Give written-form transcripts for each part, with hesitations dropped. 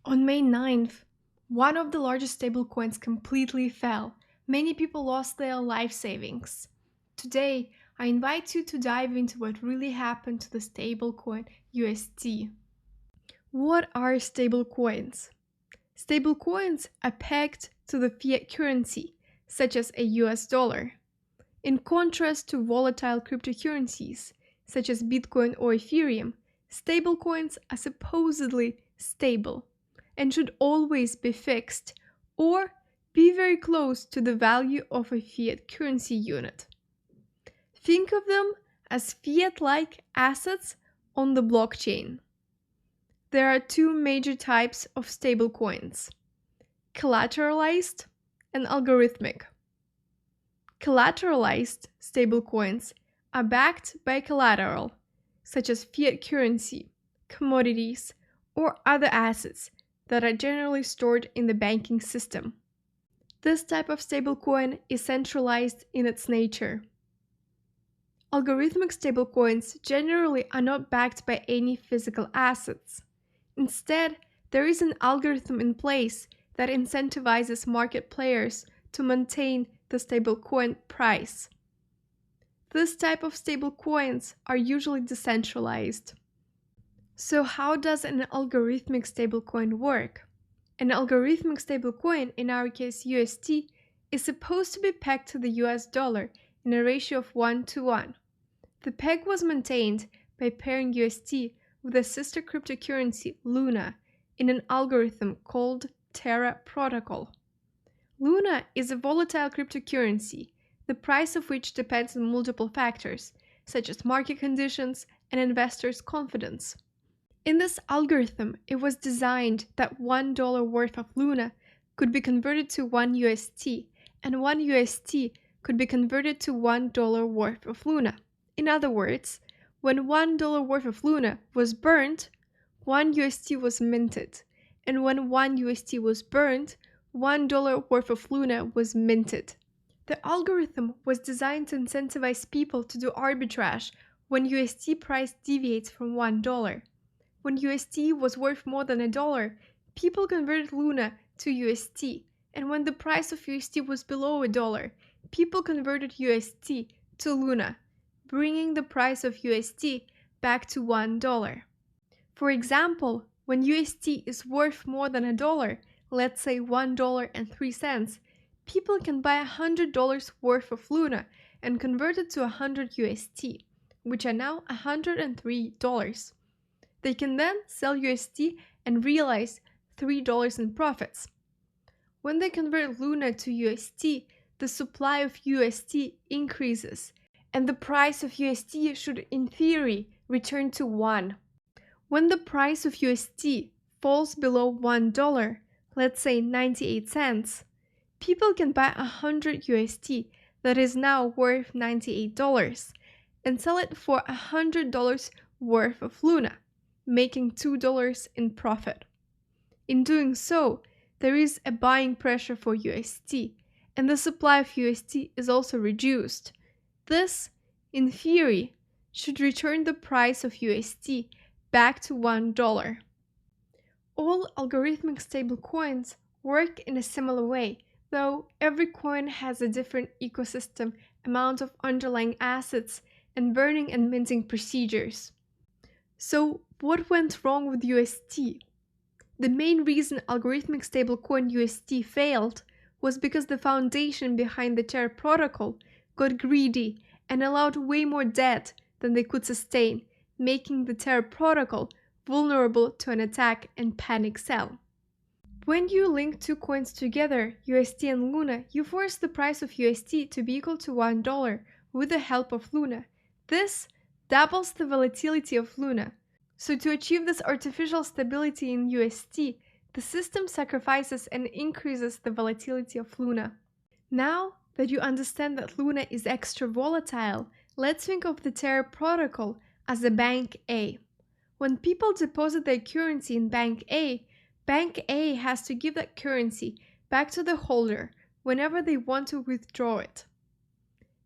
On May 9th, one of the largest stablecoins completely fell. Many people lost their life savings. Today, I invite you to dive into what really happened to the stablecoin UST. What are stablecoins? Stablecoins are pegged to the fiat currency, such as a US dollar. In contrast to volatile cryptocurrencies, such as Bitcoin or Ethereum, stablecoins are supposedly stable and should always be fixed or be very close to the value of a fiat currency unit. Think of them as fiat-like assets on the blockchain. There are two major types of stablecoins: collateralized and algorithmic. Collateralized stablecoins are backed by collateral, such as fiat currency, commodities, or other assets that are generally stored in the banking system. This type of stablecoin is centralized in its nature. Algorithmic stablecoins generally are not backed by any physical assets. Instead, there is an algorithm in place that incentivizes market players to maintain the stablecoin price. This type of stablecoins are usually decentralized. So how does an algorithmic stablecoin work? An algorithmic stablecoin, in our case UST, is supposed to be pegged to the US dollar in a ratio of 1:1. The peg was maintained by pairing UST with a sister cryptocurrency, Luna, in an algorithm called Terra protocol. Luna is a volatile cryptocurrency, the price of which depends on multiple factors, such as market conditions and investors' confidence. In this algorithm, it was designed that $1 worth of Luna could be converted to 1 UST, and 1 UST could be converted to $1 worth of Luna. In other words, when $1 worth of Luna was burned, 1 UST was minted, and when 1 UST was burned, $1 worth of Luna was minted. The algorithm was designed to incentivize people to do arbitrage when UST price deviates from $1. When UST was worth more than $1, people converted Luna to UST, and when the price of UST was below $1, people converted UST to Luna, bringing the price of UST back to $1. For example, when UST is worth more than $1, let's say $1.03, people can buy $100 worth of Luna and convert it to 100 UST, which are now $103. They can then sell UST and realize $3 in profits. When they convert Luna to UST, the supply of UST increases, and the price of UST should, in theory, return to 1. When the price of UST falls below $1, let's say 98 cents, people can buy 100 UST that is now worth $98 and sell it for $100 worth of Luna, making $2 in profit. In doing so, there is a buying pressure for UST, and the supply of UST is also reduced. This, in theory, should return the price of UST back to $1. All algorithmic stablecoins work in a similar way, though every coin has a different ecosystem, amount of underlying assets, and burning and minting procedures. So, what went wrong with UST? The main reason algorithmic stablecoin UST failed was because the foundation behind the Terra protocol got greedy and allowed way more debt than they could sustain, making the Terra protocol vulnerable to an attack and panic sell. When you link two coins together, UST and Luna, you force the price of UST to be equal to $1 with the help of Luna. This doubles the volatility of Luna. So to achieve this artificial stability in UST, the system sacrifices and increases the volatility of Luna. Now that you understand that Luna is extra volatile, let's think of the Terra protocol as a Bank A. When people deposit their currency in Bank A has to give that currency back to the holder whenever they want to withdraw it.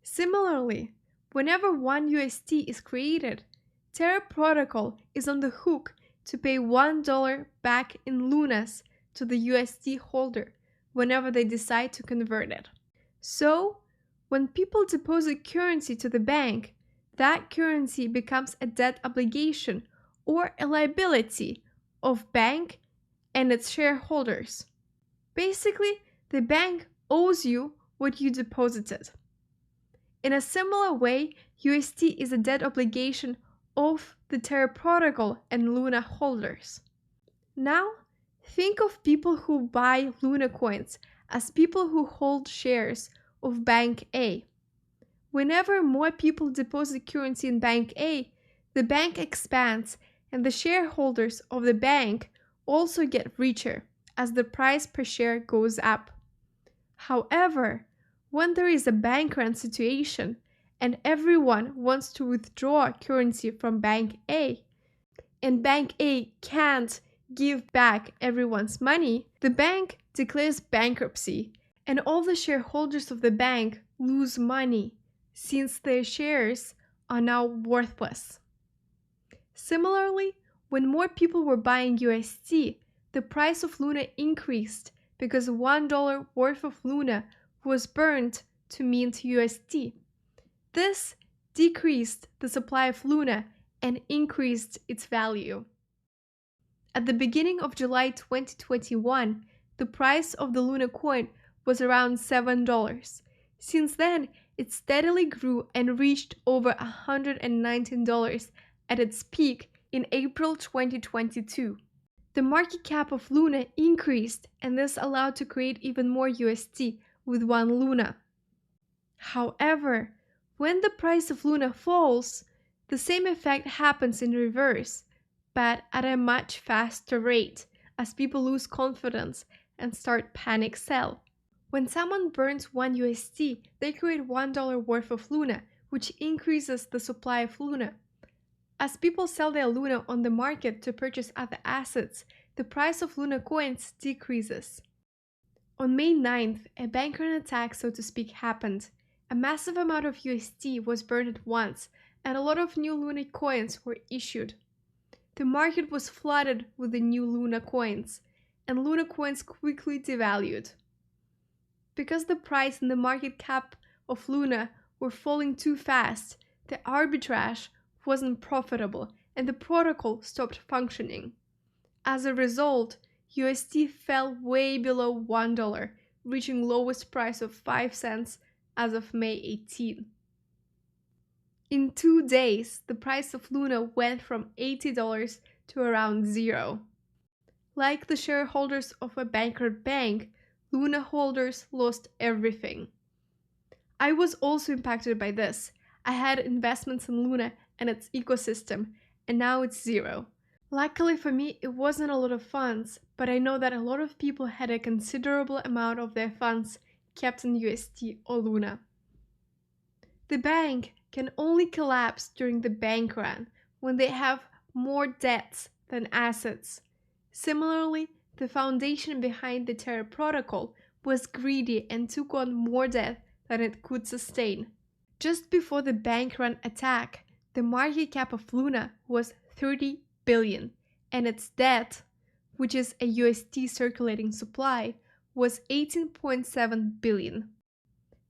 Similarly, whenever 1 UST is created, Terra protocol is on the hook to pay $1 back in Lunas to the USD holder whenever they decide to convert it. So, when people deposit currency to the bank, that currency becomes a debt obligation or a liability of bank and its shareholders. Basically, the bank owes you what you deposited. In a similar way, UST is a debt obligation of the Terra protocol and Luna holders. Now, think of people who buy Luna coins as people who hold shares of Bank A. Whenever more people deposit currency in Bank A, the bank expands and the shareholders of the bank also get richer as the price per share goes up. However, when there is a bank run situation and everyone wants to withdraw currency from Bank A, and Bank A can't give back everyone's money, the bank declares bankruptcy and all the shareholders of the bank lose money since their shares are now worthless. Similarly, when more people were buying UST, the price of Luna increased because $1 worth of Luna was burned to mint UST. This decreased the supply of Luna and increased its value. At the beginning of July 2021, the price of the Luna coin was around $7. Since then, it steadily grew and reached over $119 at its peak in April 2022. The market cap of Luna increased and this allowed to create even more UST with one Luna. However, when the price of Luna falls, the same effect happens in reverse, but at a much faster rate as people lose confidence and start panic sell. When someone burns one UST, they create $1 worth of Luna, which increases the supply of Luna. As people sell their Luna on the market to purchase other assets, the price of Luna coins decreases. On May 9th, a bank run attack, so to speak, happened. A massive amount of UST was burned at once, and a lot of new Luna coins were issued. The market was flooded with the new Luna coins, and Luna coins quickly devalued. Because the price and the market cap of Luna were falling too fast, the arbitrage wasn't profitable and the protocol stopped functioning. As a result, UST fell way below $1, reaching lowest price of 5 cents as of May 18. In 2 days, the price of Luna went from $80 to around zero. Like the shareholders of a bankrupt bank, Luna holders lost everything. I was also impacted by this. I had investments in Luna and its ecosystem, and now it's zero. Luckily for me, it wasn't a lot of funds, but I know that a lot of people had a considerable amount of their funds kept in UST or Luna. The bank can only collapse during the bank run when they have more debts than assets. Similarly, the foundation behind the Terra protocol was greedy and took on more debt than it could sustain. Just before the bank run attack, the market cap of Luna was 30 billion, and its debt, which is a UST circulating supply, was 18.7 billion.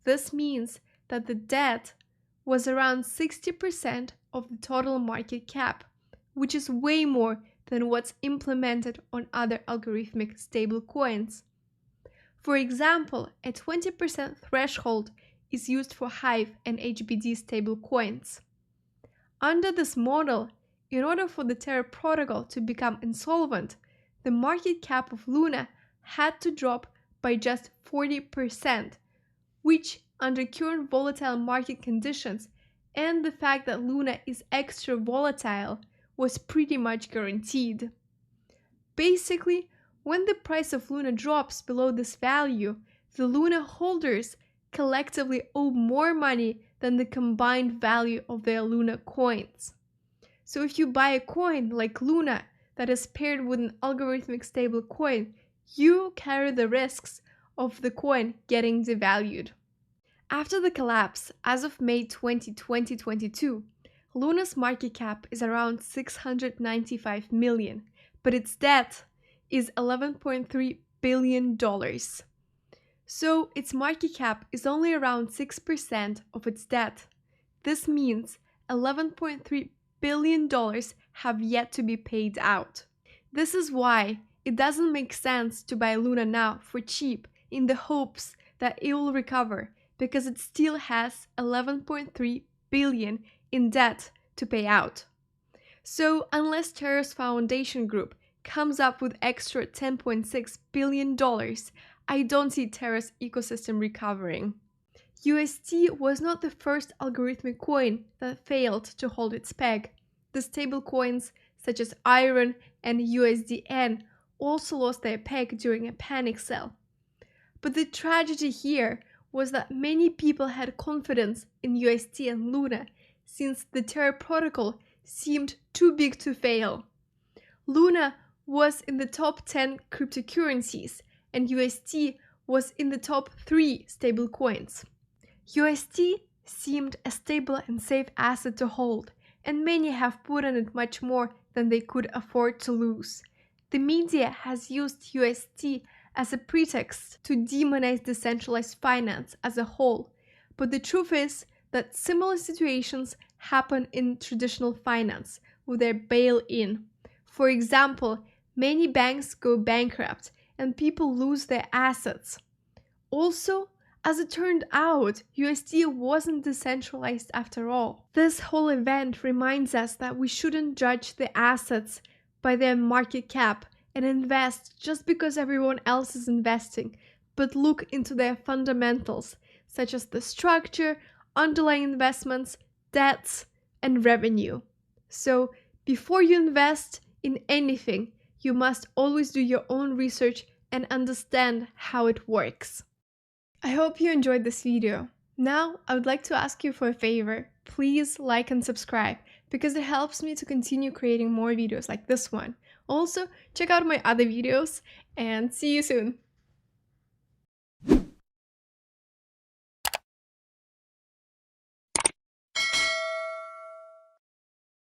This means that the debt was around 60% of the total market cap, which is way more than what's implemented on other algorithmic stablecoins. For example, a 20% threshold is used for Hive and HBD stablecoins. Under this model, in order for the Terra protocol to become insolvent, the market cap of Luna had to drop by just 40%, which under current volatile market conditions and the fact that Luna is extra volatile was pretty much guaranteed. Basically, when the price of Luna drops below this value, the Luna holders collectively owe more money than the combined value of their Luna coins. So if you buy a coin like Luna that is paired with an algorithmic stable coin, you carry the risks of the coin getting devalued. After the collapse, as of May 20, 2022, Luna's market cap is around 695 million, but its debt is $11.3 billion. So its market cap is only around 6% of its debt. This means $11.3 billion have yet to be paid out. This is why it doesn't make sense to buy Luna now for cheap in the hopes that it will recover, because it still has 11.3 billion in debt to pay out. So unless Terra's foundation group comes up with extra $10.6 billion, I don't see Terra's ecosystem recovering. UST was not the first algorithmic coin that failed to hold its peg. The stablecoins such as Iron and USDN also lost their peg during a panic sell. But the tragedy here was that many people had confidence in UST and Luna, since the Terra protocol seemed too big to fail. Luna was in the top 10 cryptocurrencies, and UST was in the top 3 stablecoins. UST seemed a stable and safe asset to hold, and many have put on it much more than they could afford to lose. The media has used UST as a pretext to demonize decentralized finance as a whole, but the truth is that similar situations happen in traditional finance with their bail-in. For example, many banks go bankrupt and people lose their assets. Also, as it turned out, UST wasn't decentralized after all. This whole event reminds us that we shouldn't judge the assets by their market cap and invest just because everyone else is investing, but look into their fundamentals, such as the structure, underlying investments, debts, and revenue. So, before you invest in anything, you must always do your own research and understand how it works. I hope you enjoyed this video. Now, I would like to ask you for a favor. Please like and subscribe, because it helps me to continue creating more videos like this one. Also, check out my other videos, and see you soon!